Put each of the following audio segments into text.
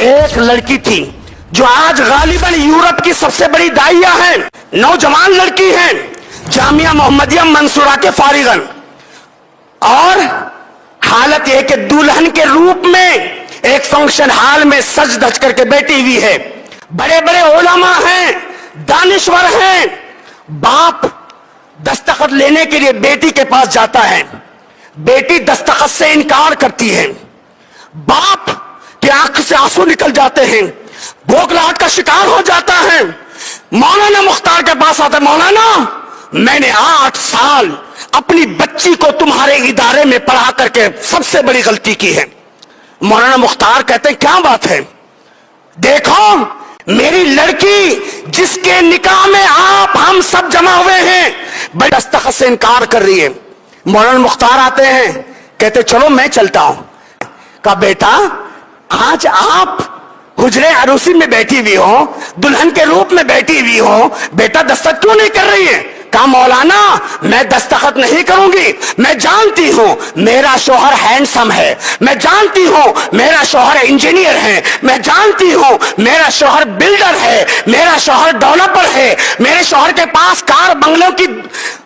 ایک لڑکی تھی جو آج غالباً یورپ کی سب سے بڑی داعیہ ہیں، نوجوان لڑکی ہیں، جامعہ محمدیہ منصورہ کے فارغن، اور حالت یہ کہ دلہن کے روپ میں ایک فنکشن ہال میں سج دھج کر کے بیٹھی ہوئی ہے. بڑے بڑے علماء ہیں، دانشور ہیں. باپ دستخط لینے کے لیے بیٹی کے پاس جاتا ہے، بیٹی دستخط سے انکار کرتی ہے. باپ کی آنکھ سے آنسو نکل جاتے ہیں، بھوکلاہٹ کا شکار ہو جاتا ہے. مولانا مختار کے پاس آتا ہے، مولانا میں نے 8 سال اپنی بچی کو تمہارے ادارے میں پڑھا کر کے سب سے بڑی غلطی کی ہے. مولانا مختار کہتے ہیں کیا بات ہے؟ دیکھو میری لڑکی جس کے نکاح میں آپ ہم سب جمع ہوئے ہیں بڑے دستخط سے انکار کر رہی ہے. مولانا مختار آتے ہیں، کہتے چلو میں چلتا ہوں. کہا بیٹا آج آپ حجرے عروسی میں بیٹھی ہوئی ہو، دلہن کے روپ میں بیٹھی ہوئی ہو، بیٹا دستخط کیوں نہیں کر رہی ہے؟ کہا مولانا میں دستخط نہیں کروں گی، میں جانتی ہوں میرا شوہر ہینڈسم ہے، میں جانتی ہوں میرا شوہر انجینئر ہے، میں جانتی ہوں میرا شوہر بلڈر ہے، میرا شوہر ڈیولپر ہے، میرے شوہر کے پاس کار بنگلوں کی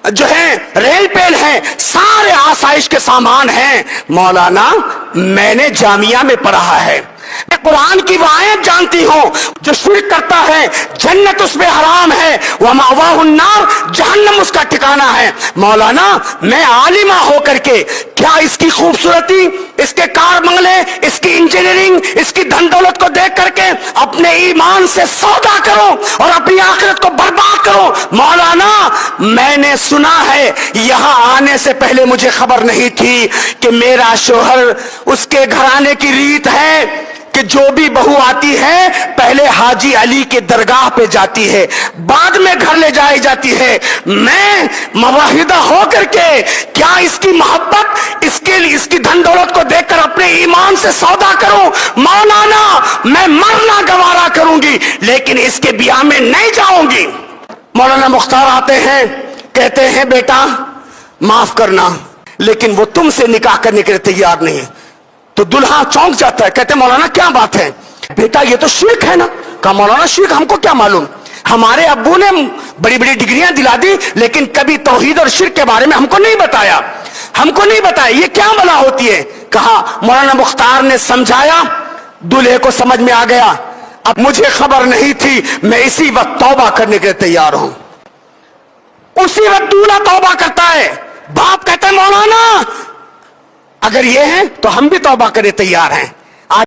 جو ہے ریل پیل ہے، سارے آسائش کے سامان ہیں. مولانا میں نے جامعہ میں پڑھا ہے، میں قرآن کی وہ آیت جانتی ہوں جو شرک کرتا ہے جنت اس پہ حرام ہے، وَمَأْوَاهُ النَّارُ جہنم اس کا ٹھکانہ ہے. مولانا میں عالمہ ہو کر کے کیا اس کی خوبصورتی، اس کے کار بنگلے، اس کی انجینئرنگ، اس کی دھن دولت کو دیکھ کر کے اپنے ایمان سے سودا کروں اور اپنی آخرت کو برباد کروں؟ مولانا میں نے سنا ہے، یہاں آنے سے پہلے مجھے خبر نہیں تھی کہ میرا شوہر اس کے گھرانے کی ریت ہے کہ جو بھی بہو آتی ہے پہلے حاجی علی کے درگاہ پہ جاتی ہے، بعد میں گھر لے جائی جاتی ہے. میں مواحدہ ہو کر کے کیا اس کی محبت، اس کی دھن دولت کو دیکھ کر اپنے ایمان سے سودا کروں؟ مولانا میں مرنا گوارا کروں گی لیکن اس کے بیاہ میں نہیں جاؤں گی. مولانا مختار آتے ہیں، کہتے ہیں بیٹا معاف کرنا لیکن وہ تم سے نکاح کرنے کے لیے تیار نہیں ہے. تو دلہا چونک جاتا ہے، کہتے ہیں مولانا کیا بات ہے؟ بیٹا یہ تو شرک ہے نا. کہا مولانا شرک ہم کو کیا معلوم، ہمارے ابو نے بڑی بڑی ڈگریاں دلا دی لیکن کبھی توحید اور شرک کے بارے میں ہم کو نہیں بتایا، ہم کو نہیں بتایا یہ کیا بلا ہوتی ہے. کہا مولانا مختار نے سمجھایا، دلہے کو سمجھ میں آ گیا. اب مجھے خبر نہیں تھی، میں اسی وقت توبہ کرنے کے لیے تیار ہوں. اسی وقت دولہا توبہ کرتا ہے. باپ کہتا ہے مولانا اگر یہ ہے تو ہم بھی توبہ کرے تیار ہیں.